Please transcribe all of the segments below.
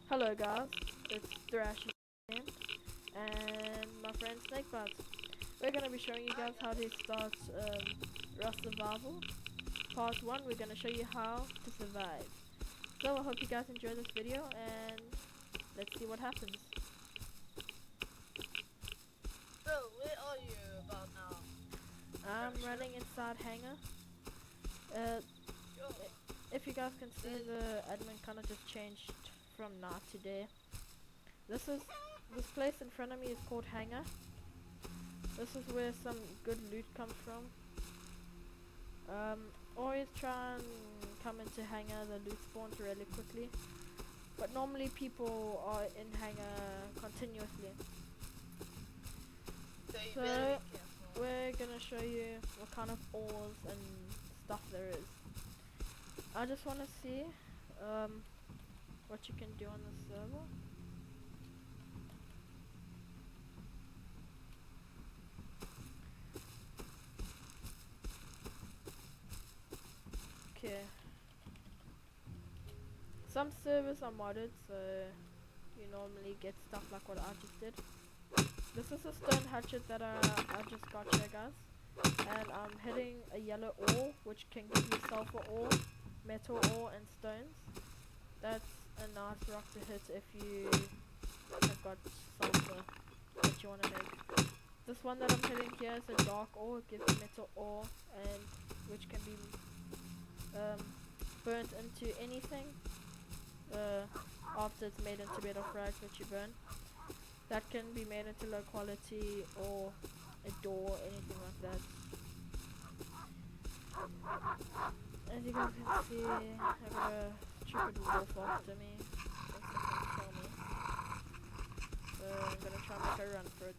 Hello guys, it's Thrash again, and my friend Snakebite. We're gonna be showing you guys how to start Rust Survival. Part 1, we're gonna show you how to survive. So I hope you guys enjoy this video, and let's see what happens. So, where are you about now? I'm running inside hangar. Uh, Yo, if you guys can see, the admin kinda just changed from night to day. This place in front of me is called hangar. This is where some good loot comes from. Always try and come into hangar, the loot spawns really quickly. But normally people are in hangar continuously. so you So better be careful. we're gonna show you what kind of ores and stuff there is. I just wanna see what you can do on the server. Okay. Some servers are modded, so you normally get stuff like what I just did. This is a stone hatchet that I just got here, guys. And I'm hitting a yellow ore, which can give you sulfur ore, metal ore, and stones. That's a nice rock to hit if you have got sulfur that you want to make. This one that I'm hitting here is a dark ore, it gives you metal ore, and which can be burnt into anything after it's made into metal frags which you burn. That can be made into low quality or a door, anything like that. As you guys can see, I got a stupid wolf after me. Thinks it can kill me. So I'm gonna try and make a run for it.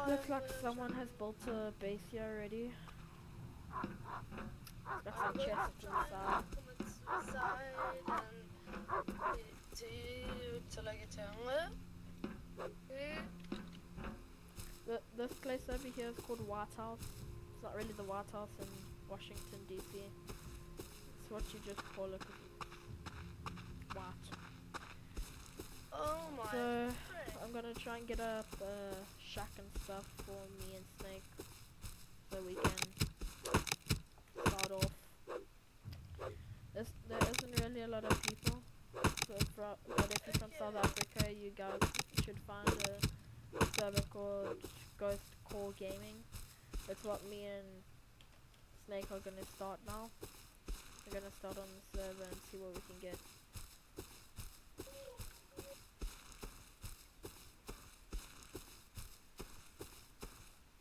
Looks like someone has built a base here already. It's got some chests inside. Till I get down. This place over here is called White House. It's not really the White House in Washington DC. It's what you just call it 'cause it's white. Oh my. So I'm gonna try and get up a shack and stuff for me and Snake, so we can start off. There isn't really a lot of people, so but if you're from South Africa, you guys should find a server called Ghost Core Gaming. That's what me and Snake are gonna start now. We're gonna start on the server and see what we can get.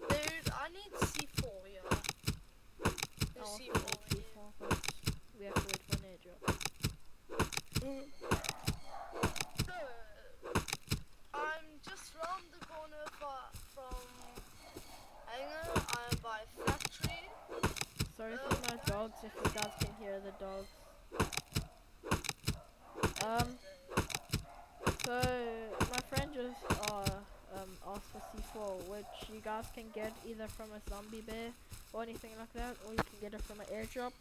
Dude, I need C4, yeah. I There's also C4 need here. C4, but we have to wait for an airdrop. So, I'm just round the corner from Hangar. I'm by factory. Sorry for my dogs, if you guys can hear the dogs. So my friend just asked for C4, which you guys can get either from a zombie bear or anything like that, or you can get it from an airdrop.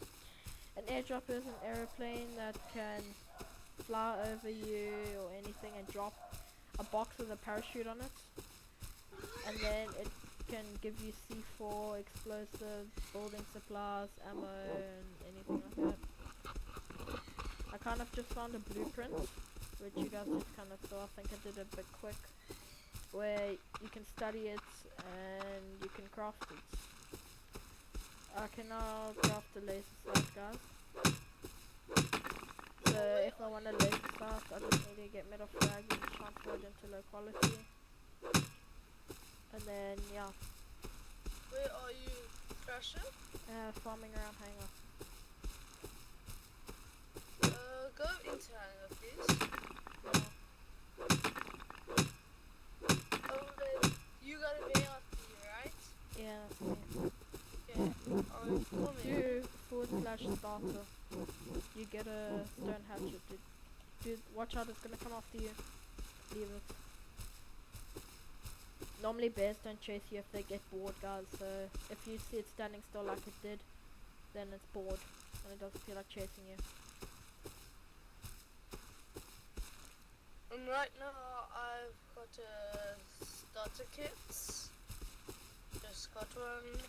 An airdrop is an aeroplane that can fly over you or anything and drop a box with a parachute on it, and then it can give you C4, explosives, building supplies, ammo, and anything like that. I kind of just found a blueprint, which you guys just kind of saw. I think I did it a bit quick, where you can study it and you can craft it. I can now craft a laser sight, guys. So if I want a laser sight, I just need to get metal frag and transfer it into low quality. And then yeah, Where are you, Thrasher? farming around hangar. Go into Hangar, please. Oh, then you gotta be after you, right? Yeah, that's me. Okay. I'm coming. 2/starter. You get a stone hatchet. Dude, watch out, it's gonna come after you. Leave it. Normally bears don't chase you if they get bored, guys, so if you see it standing still like it did, then it's bored and it doesn't feel like chasing you. right now I've got a starter kit. Just got one.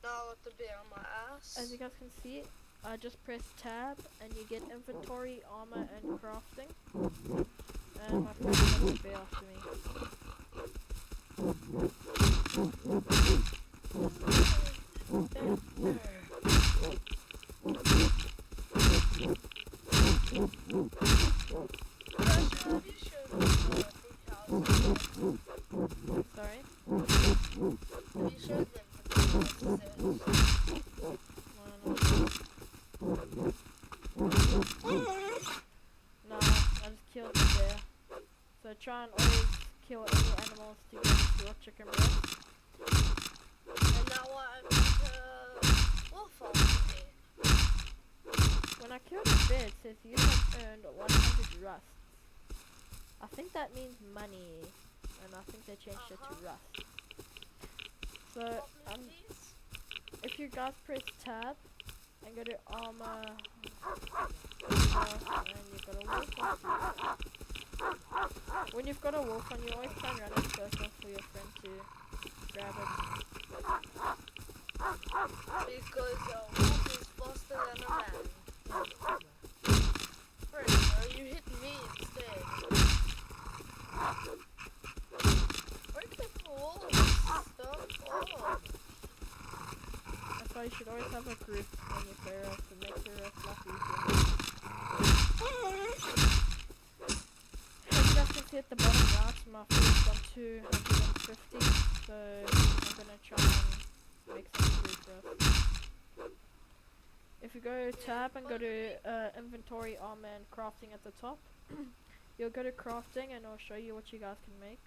Now I got the bear on my ass. As you guys can see, I just press tab and you get inventory, armor, and crafting. And my friend has a bear after me. Sorry? Have you showed them the houses? No, I just killed the bear. So try and always kill any animals to get your chicken breast. And now I've got a wolf after me. When I killed a bear, it says you have earned 100 rusts. I think that means money, and I think they changed it to rust. So, if you guys press tab and go to armor, and you've got a wolf on. When you've got a wolf on, you always try and run in circles for your friend to grab it. Because a wolf is faster than a man. Friend, bro, you hit me instead. Break the wall. Stop. Oh. That's why you should always have a group when you play Rust. It makes your Rust life easier. As you guys can see at the bottom right, my food's on 250, so I'm gonna try and make some food first. If you go tab and go to inventory, armor, and crafting at the top, you'll go to crafting and it'll show you what you guys can make.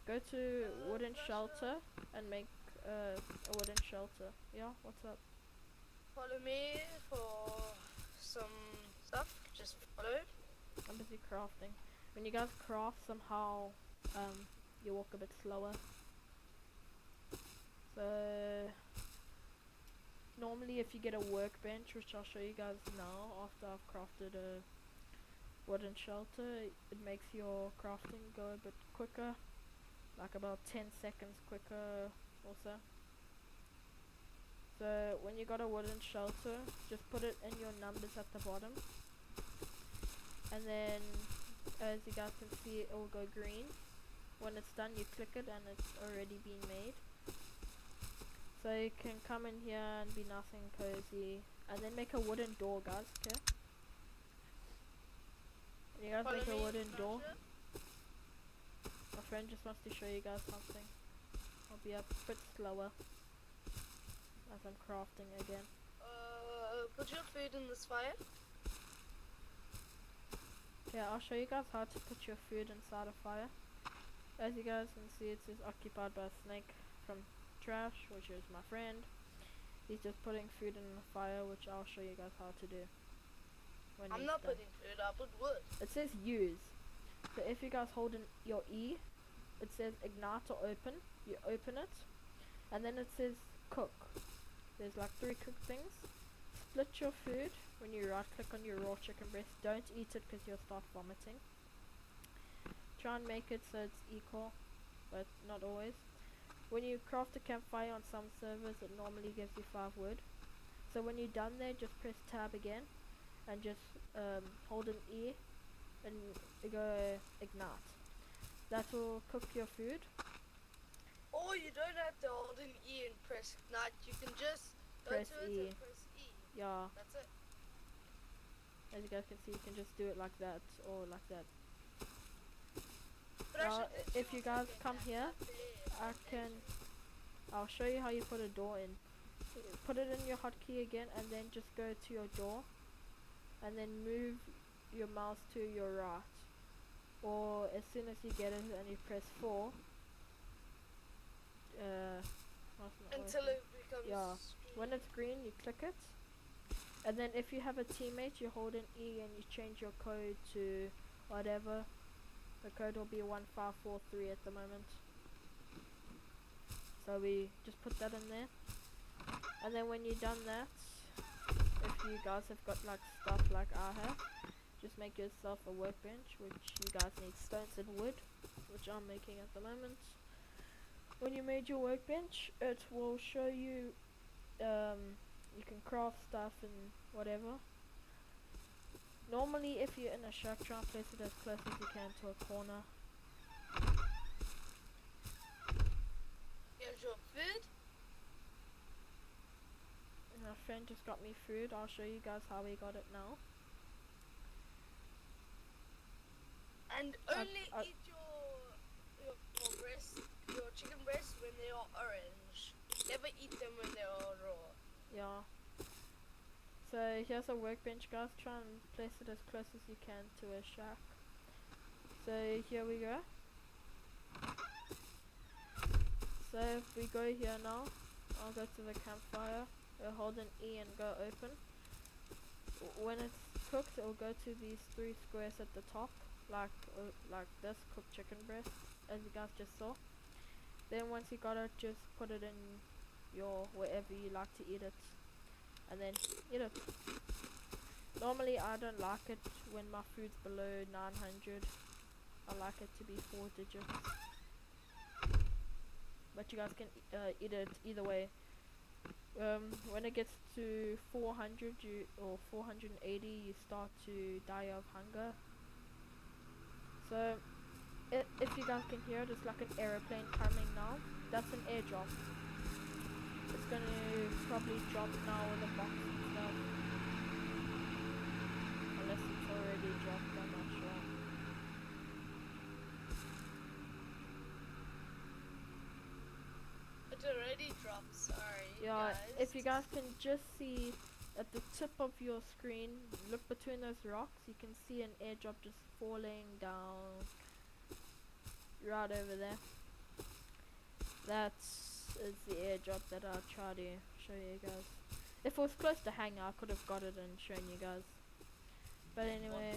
Go to wooden shelter and make a wooden shelter. Yeah, what's up? Follow me for some stuff. Just follow. I'm busy crafting. When you guys craft, somehow you walk a bit slower. So normally if you get a workbench, which I'll show you guys now after I've crafted a wooden shelter, it makes your crafting go a bit quicker, like about 10 seconds quicker also. So when you got a wooden shelter, just put it in your numbers at the bottom, and then as you guys can see, it will go green. When it's done, you click it and it's already been made. So you can come in here and be nice and cozy, and then make a wooden door, guys. Okay, you guys make a wooden door. My friend just wants to show you guys something. I'll be a bit slower as I'm crafting again. Put your food in this fire. Yeah, I'll show you guys how to put your food inside a fire. As you guys can see, it says occupied by a snake from trash, which is my friend. He's just putting food in the fire, which I'll show you guys how to do. I'm not putting food, I put wood. It says use. So if you guys hold in your E, it says ignite or open. You open it, and then it says cook. There's like 3 cooked things. Split your food. When you right click on your raw chicken breast, don't eat it because you'll start vomiting. Try and make it so it's equal, but not always. When you craft a campfire on some servers, it normally gives you 5 wood. So when you're done there, just press tab again and just hold an E and go ignite. That will cook your food. Or you don't have to hold an E and press ignite, you can just go Press to it E. and press E. Yeah, That's it. as you guys can see, you can just do it like that or like that. But Now, actually, if you guys come here, I'll show you how you put a door in. Put it in your hotkey again, and then just go to your door, and then move your mouse to your right. Or as soon as you get it and you press 4, until it becomes yeah. green. When it's green, you click it, and then if you have a teammate, you hold an E and you change your code to whatever. The code will be 1543 at the moment. So we just put that in there, and then when you're done that, if you guys have got like stuff like I have, just make yourself a workbench, which you guys need stones and wood, which I'm making at the moment. When you made your workbench, it will show you you can craft stuff and whatever. Normally if you're in a shack, try and place it as close as you can to a corner. Here's your food. My friend just got me food. I'll show you guys how we got it now. And only eat your breast, your chicken breast when they are orange. Never eat them when they are raw. Yeah. So here's a workbench, guys. Try and place it as close as you can to a shack. So here we go. So if we go here now, I'll go to the campfire. We'll hold an E and go open. When it's cooked, it'll go to these 3 squares at the top, like this, cooked chicken breast, as you guys just saw. Then once you got it, just put it in your wherever you like to eat it, and then eat it. Normally I don't like it when my food's below 900. I like it to be 4 digits. But you guys can eat it either way. When it gets to 400 or 480, you start to die of hunger. So if you guys can hear it, it's like an aeroplane coming now. That's an airdrop. It's gonna probably drop now with a box and stuff. Unless it's already dropped, I'm not sure. It already dropped, sorry. Yeah, guys. if you guys can just see at the tip of your screen, look between those rocks, you can see an airdrop just falling down right over there. That is the airdrop that I'll try to show you guys. If it was close to hangar, I could have got it and shown you guys. But anyway,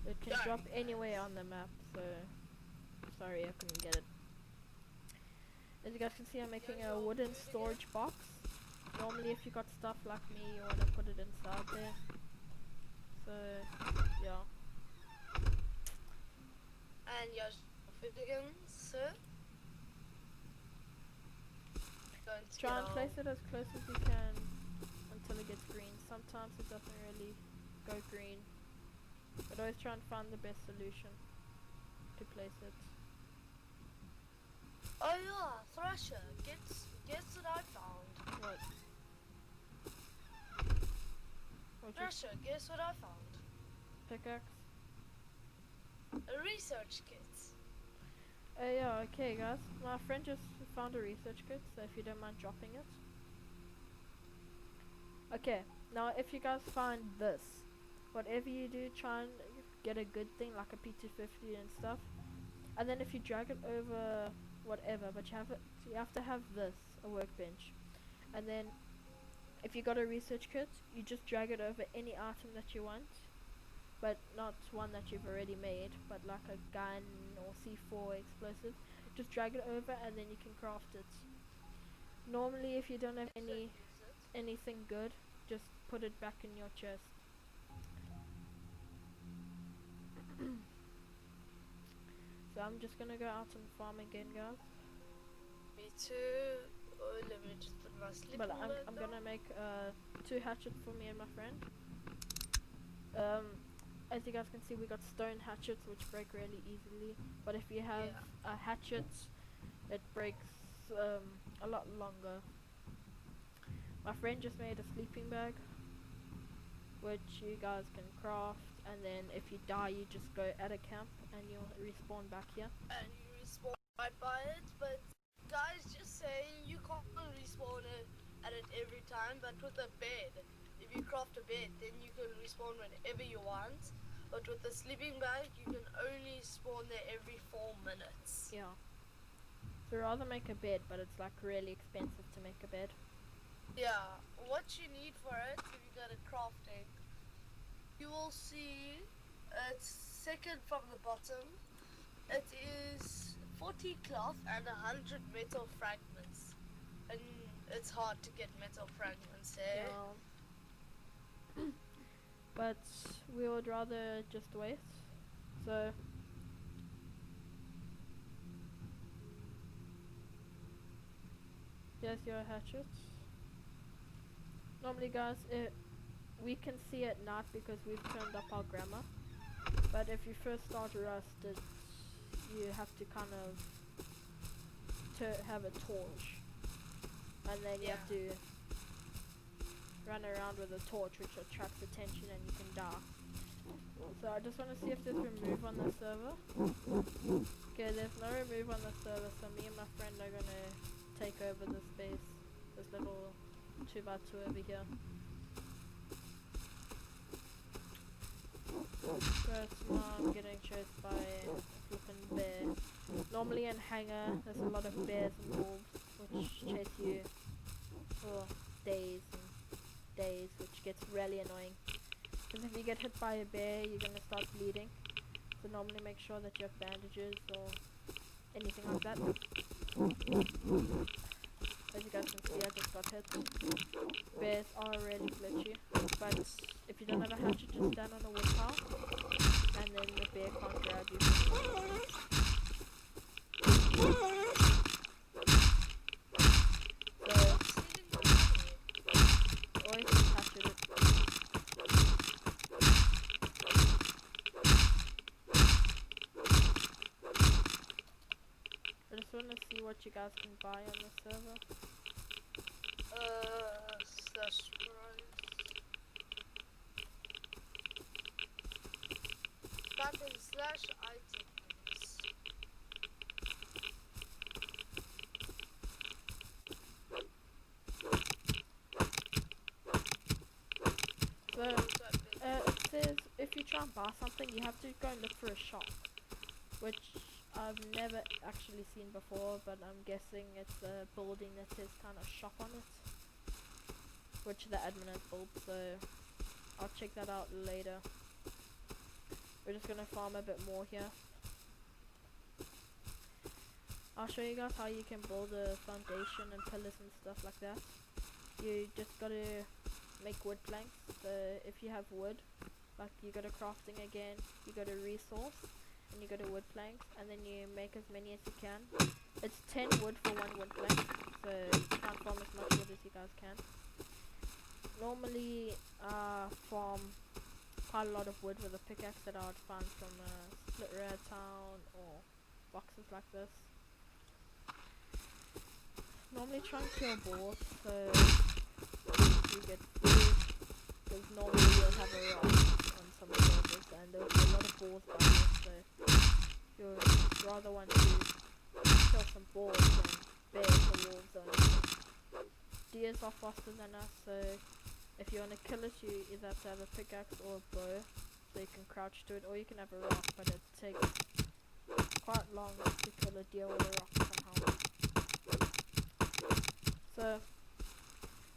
it can drop anywhere on the map, so sorry I couldn't get it. As you guys can see, I'm making a wooden storage box. Normally if you got stuff like me, you want to put it inside there. So yeah. And your food again, sir? Try and place it as close as you can until it gets green. Sometimes it doesn't really go green, but always try and find the best solution to place it. Oh yeah, Thrasher, guess what I found? What? Thrasher, guess what I found? Pickaxe? A research kit. Yeah, okay guys. My friend just found a research kit, so if you don't mind dropping it. Okay, now if you guys find this, whatever you do, try and get a good thing like a P250 and stuff. And then if you drag it over whatever, but you have to have this, a workbench. And then if you got a research kit, you just drag it over any item that you want, but not one that you've already made, but like a gun or C4 explosive. Just drag it over and then you can craft it. Normally if you don't have anything good, just put it back in your chest. So I'm just gonna go out and farm again, guys. Me too. Oh, let me just put my sleeping But bag I'm down. gonna make 2 hatchets for me and my friend. As you guys can see, we got stone hatchets which break really easily, but if you have a hatchet, it breaks a lot longer. My friend just made a sleeping bag which you guys can craft, and then if you die you just go at a camp and you'll respawn back here. And you respawn right by it, but guys, just saying, you can't respawn it at it every time, but with a bed, if you craft a bed, then you can respawn whenever you want. But with the sleeping bag, you can only spawn there every 4 minutes. Yeah. So rather make a bed, but it's like really expensive to make a bed. Yeah, what you need for it, if you go to crafting, you will see it's second from the bottom. It is 40 cloth and 100 metal fragments. And it's hard to get metal fragments there. Yeah. But we would rather just wait. So here's your hatchets. Normally guys, we can see at night because we've turned up our grammar. But if you first start Rust, you have to kind of have a torch. And then you have to run around with a torch, which attracts attention and you can die. So I just want to see if there's remove on the server. Okay, there's no remove on the server, so me and my friend are gonna take over the space, this little 2x2 over here. First, I'm getting chased by a flippin' bear. Normally in hangar, there's a lot of bears and wolves which chase you for days and days, which gets really annoying. Because if you get hit by a bear, you're gonna start bleeding. So normally make sure that you have bandages or anything like that. As you guys can see, I just got hit. Bears are really glitchy, but if you don't have a hatchet, just stand on a wood pile, and then the bear can't grab you. So, always just hatchet it. I just want to see what you guys can buy on the server. Slash price. Type in slash items. So, it says if you try and buy something, you have to go and look for a shop, which I've never actually seen before, but I'm guessing it's a building that says kind of shop on it, which the admin has built, so I'll check that out later. We're just gonna farm a bit more here. I'll show you guys how you can build a foundation and pillars and stuff like that. You just gotta make wood planks. So if you have wood, like you go to crafting again, you go to resource, and you go to wood planks, and then you make as many as you can. It's 10 wood for 1 wood plank, so you can't farm as much wood as you guys can. Normally farm quite a lot of wood with a pickaxe that I would find from a split rare town or boxes like this. Normally try and kill boars, so you get food, because normally you'll have a rock on some servers and there'll be a lot of boars by you, so you'll rather want to kill some boars than bears or wolves or anything. Deers are faster than us, so if you want to kill it, you either have to have a pickaxe or a bow, so you can crouch to it, or you can have a rock, but it takes quite long to kill a deer with a rock somehow. So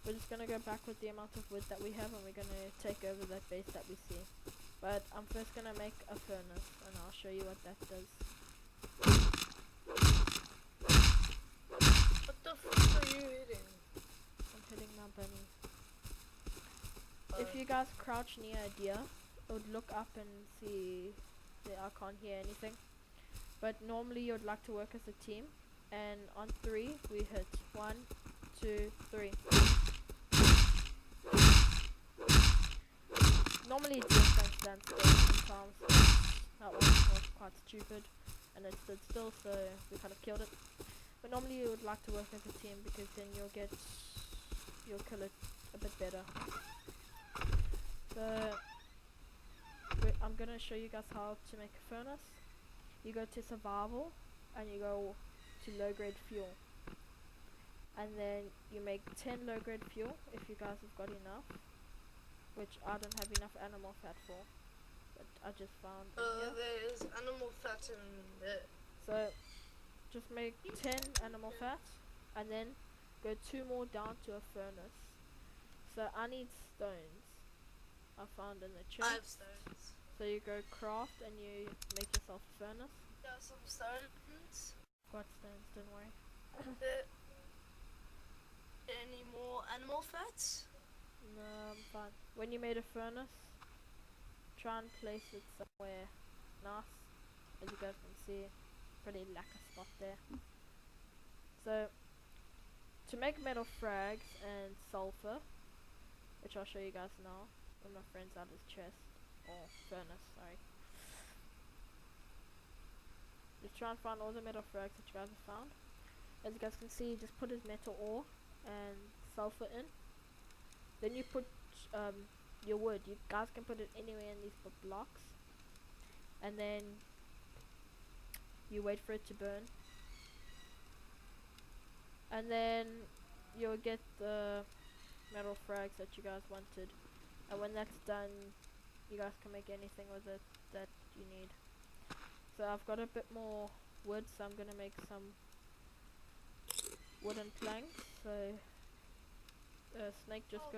we're just gonna go back with the amount of wood that we have, and we're gonna take over that base that we see. But I'm first gonna make a furnace, and I'll show you what that does. What the fuck are you hitting? I'm hitting my bunny. If you guys crouch near a deer, it would look up and see that I can't hear anything. But normally you'd like to work as a team, and on 3 we hit 1, 2, 3. Normally deer don't stand still sometimes, but that one was quite stupid and it stood still, so we kind of killed it. But normally you would like to work as a team because then you'll kill it a bit better. So I'm gonna show you guys how to make a furnace. You go to survival and you go to low grade fuel, and then you make 10 low grade fuel if you guys have got enough, which I don't have enough animal fat for, but I just found there is animal fat in there. So just make 10 animal fat and then go 2 more down to a furnace. So I need stones. I found in the chest. I have stones. So you go craft and you make yourself a furnace. Got some stones. Got stones, don't worry. Any more animal facts? No, I'm fine. When you made a furnace, try and place it somewhere nice. As you guys can see, pretty lack a spot there. So, to make metal frags and sulfur, which I'll show you guys now, when my friend's out his chest, or furnace, sorry. Just try and find all the metal frags that you guys have found. As you guys can see, just put his metal ore and sulfur in. Then you put your wood. You guys can put it anywhere in these blocks. And then you wait for it to burn. And then you'll get the metal frags that you guys wanted. And when that's done, you guys can make anything with it that you need. So I've got a bit more wood, so I'm gonna make some wooden planks. So Snake, just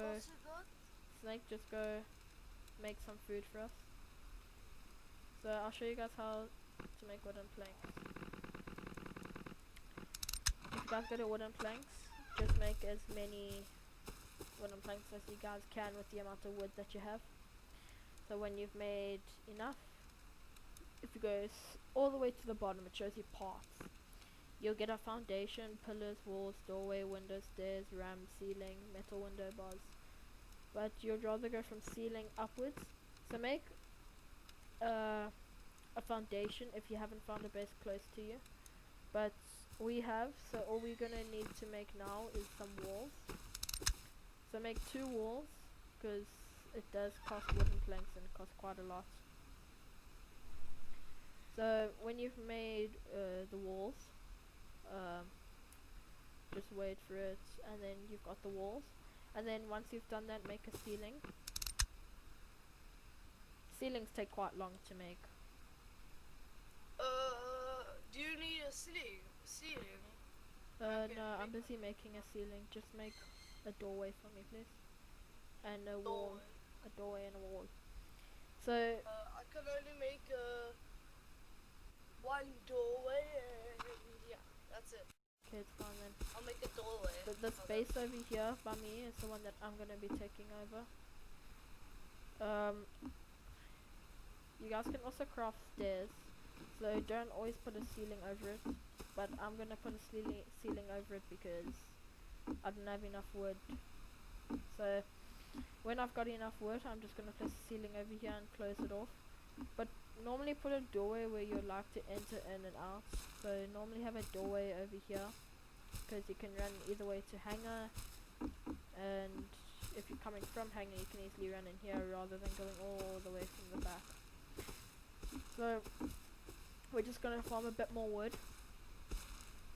go make some food for us. So I'll show you guys how to make wooden planks. If you guys go to wooden planks, just make as many wooden planks as you guys can with the amount of wood that you have. So when you've made enough, if you go all the way to the bottom, it shows you parts. You'll get a foundation, pillars, walls, doorway, windows, stairs, ramp, ceiling, metal window bars. But you'd rather go from ceiling upwards. So make a foundation if you haven't found a base close to you. But we have, so all we're gonna need to make now is some walls. So make 2 walls, because it does cost wooden planks and it costs quite a lot. So when you've made the walls, just wait for it, and then you've got the walls. And then once you've done that, make a ceiling. Ceilings take quite long to make. Do you need a ceiling? No, I'm busy making a ceiling. Just make a doorway for me, please. And a wall. A doorway and a wall. So I can only make one doorway, and yeah, that's it. okay, it's fine then. I'll make a doorway. But the space over here by me is the one that I'm gonna be taking over. You guys can also craft stairs, so don't always put a ceiling over it. But I'm gonna put a ceiling over it because I don't have enough wood. So when I've got enough wood, I'm just gonna place a ceiling over here and close it off. But normally put a doorway where you like to enter in and out. So normally have a doorway over here, because you can run either way to hangar, and if you're coming from hangar, you can easily run in here rather than going all the way from the back. So we're just gonna farm a bit more wood,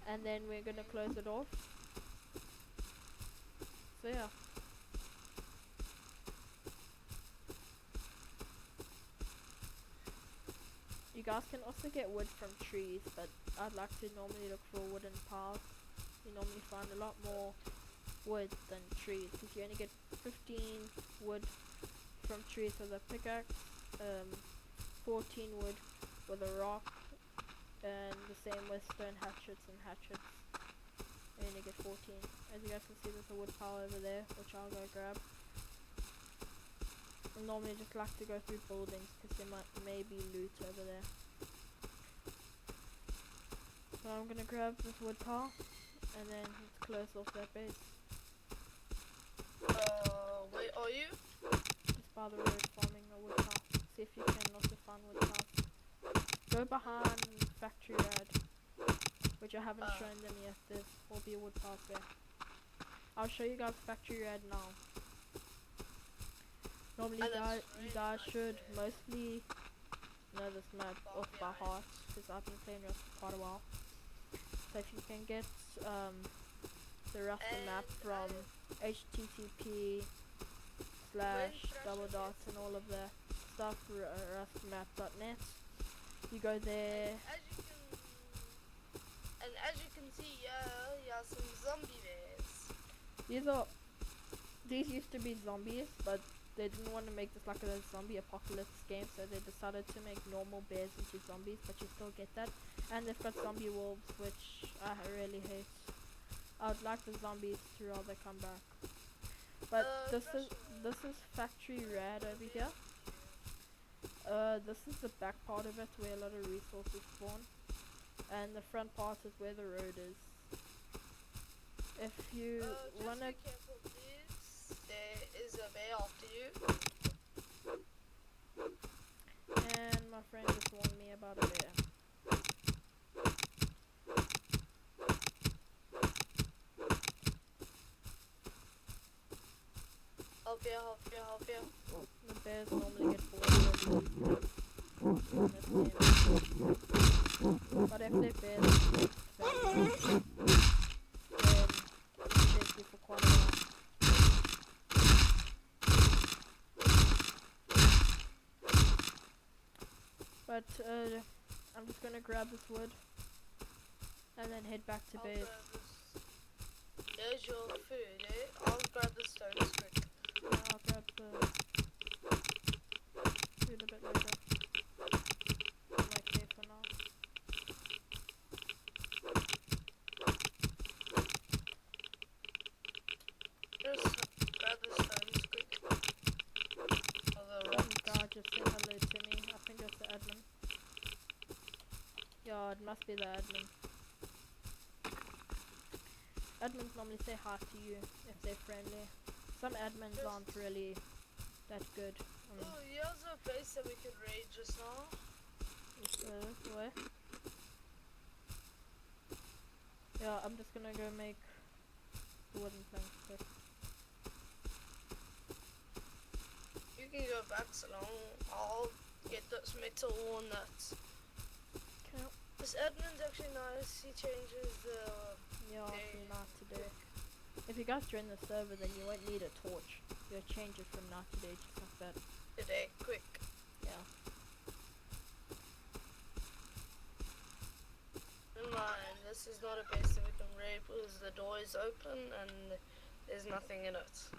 and then we're gonna close it off. So yeah. You guys can also get wood from trees, but I'd like to normally look for wooden paths. You normally find a lot more wood than trees, because you only get 15 wood from trees with a pickaxe, 14 wood with a rock, and the same with stone hatchets and hatchets. You only get 14. As you guys can see, there's a wood pile over there, which I'll go grab. I normally just like to go through buildings because there may be loot over there. So I'm gonna grab this wood pile and then let's close off that base. Where are you? Just by the road farming a wood pile. See if you can also find wood piles. Go behind factory rad, which I haven't shown them yet. There will be a wood pile there. I'll show you guys factory rad now. Normally you guys should mostly know this map off by heart, because I've been playing Rust for quite a while. So if you can get the Rust map from http// and all of the stuff, rustmap.net, you go there. As you can see, yeah, some zombie bears. These used to be zombies, but they didn't want to make this like a zombie apocalypse game, so they decided to make normal bears into zombies, but you still get that. And they've got zombie wolves, which I really hate. I would like the zombies to rather come back. But this is Factory Rad over here. This is the back part of it where a lot of resources spawn, and the front part is where the road is. If you wanna, just be careful, please. There is a bear after you. and my friend just warned me about a bear. Help you. The bears normally get bored in this game. But if they're bears, then chase you for quite a while. But I'm just gonna grab this wood and then head back to base. There's your food, eh? I'll grab the stones quick. I'll grab the food a bit later. I'm okay for now. Just grab the stones quick. Some guy just said hello to me. I think it's the admin. Yeah, it must be the admin. Admins normally say hi to you if they're friendly. Some admins aren't really that good. Oh, here's a place that we could raid just now. This way. Yeah, I'm just gonna go make the wooden planks quick. You can go back so long. I'll get those metal walnuts. Okay. This admin's actually nice. He changes the... Yeah, from night to day. If you guys join the server, then you won't need a torch. You'll change it from night to day, just like that. Today, quick. Yeah. Never mind, this is not a base that we can raid because the door is open and there's nothing in it.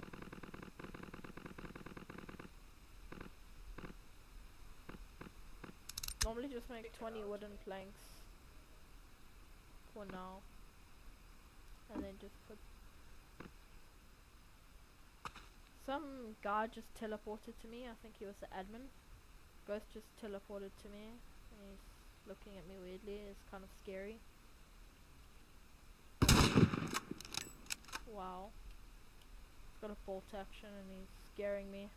Normally just make 20 wooden planks for now. And then just put... Some guy just teleported to me. I think he was the admin. Ghost just teleported to me. And he's looking at me weirdly. It's kind of scary. Wow. He's got a bolt action and he's scaring me.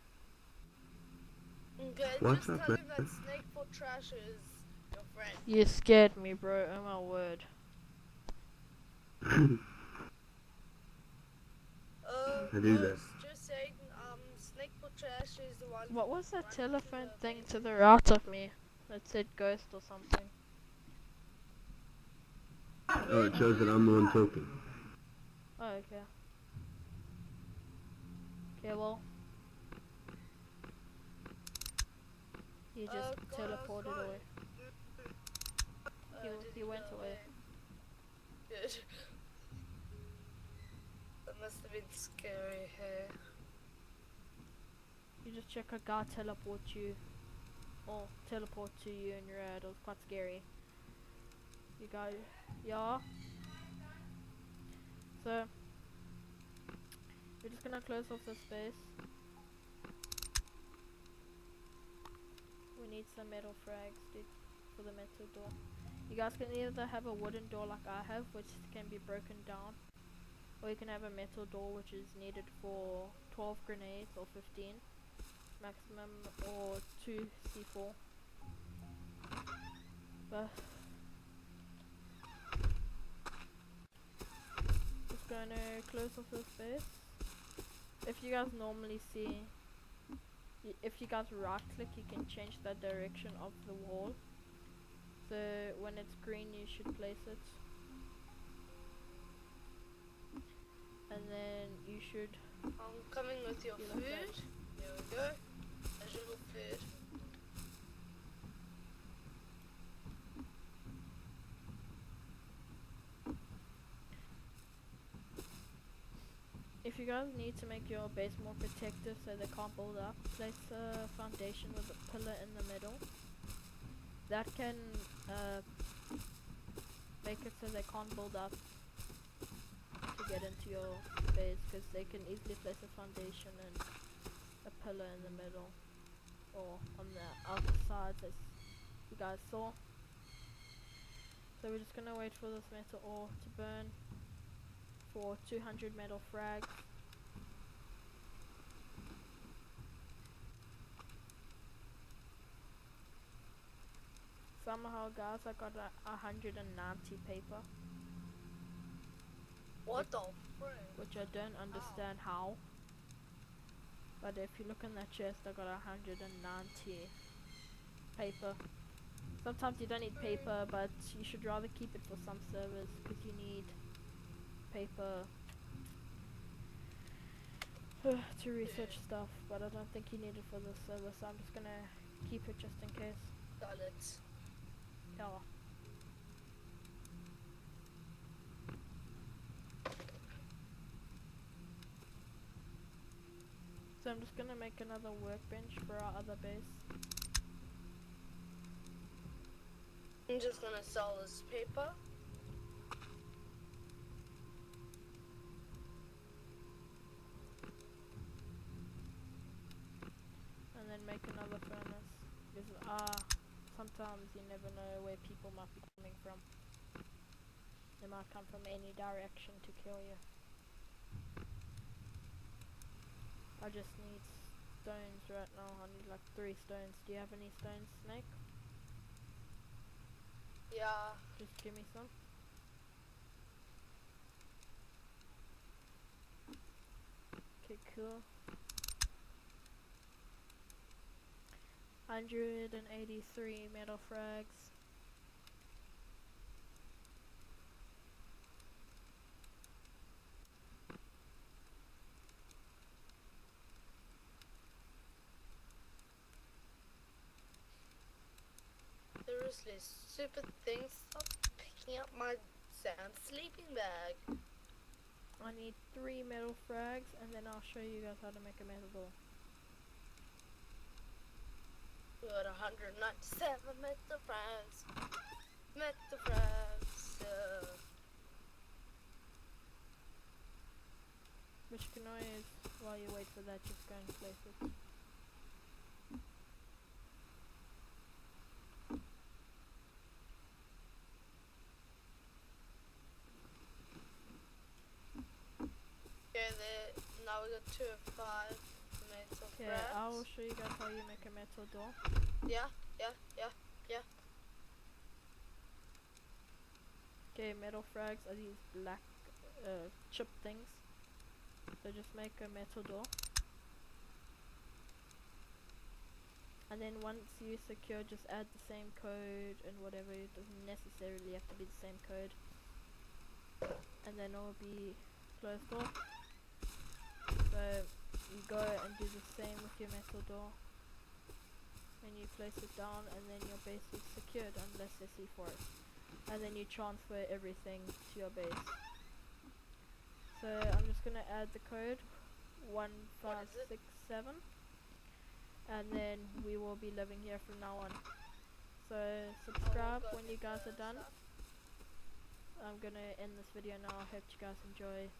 Okay, What's just up, tell him that Snake for Trash is your friend. You scared me, bro. Oh my word. I do that. Just saying, Snake for Trash is the one. What was that running telephone the thing base. to the right of me? That said ghost or something. Oh, it shows that I'm the one talking. Oh, okay. Okay, well. He just teleported away. He went away. Good. That must have been scary, hey? You just check a guy teleport you. Or teleport to you and you're at. It was quite scary. You go. Yeah. So. We're just gonna close off this space. We need some metal frags, dude, for the metal door. You guys can either have a wooden door like I have, which can be broken down, or you can have a metal door which is needed for 12 grenades or 15 maximum, or 2 C4. But just gonna close off this space. If you guys normally see, if you guys right click, you can change the direction of the wall. So when it's green, you should place it, and then you should. I'm coming with your food. There we go. There's your food. If you guys need to make your base more protective so they can't build up, place a foundation with a pillar in the middle. That can make it so they can't build up to get into your base, because they can easily place a foundation and a pillar in the middle or on the outer sides, as you guys saw. So we're just gonna wait for this metal ore to burn for 200 metal frags. Somehow, guys, I got 190 paper, What the frick? which I don't understand how. But if you look in that chest, I got 190 paper. Sometimes you don't need paper, but you should rather keep it for some servers, because you need paper to research stuff. But I don't think you need it for this server, so I'm just gonna keep it just in case. Got it. Yeah. So I'm just gonna make another workbench for our other base. I'm just gonna sell this paper. And then make another furnace. Because sometimes you never know where people might be coming from. They might come from any direction to kill you. I just need stones right now. I need like 3 stones. Do you have any stones, Snake? Yeah. Just give me some. Okay, cool. 183 metal frags. Seriously, stupid things. Stop picking up my sand sleeping bag. I need 3 metal frags, and then I'll show you guys how to make a metal door. We got 197 metal frags. Metal frags. Which you can always, while you wait for that, just go and place it. Okay, there. Now we got 2 of 5 metal Okay, frags. I will show you guys how you make a metal door. Yeah. Okay, metal frags are these black chip things. So just make a metal door. And then once you secure, just add the same code and whatever. It doesn't necessarily have to be the same code. And then it will be closed off. So you go and do the same with your metal door. And you place it down, and then your base is secured unless they see for it. And then you transfer everything to your base. So I'm just gonna add the code 1567, and then we will be living here from now on. So subscribe when you guys are done. I'm gonna end this video now. I hope you guys enjoy.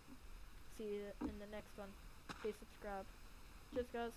See you in the next one. Please subscribe. Cheers, guys.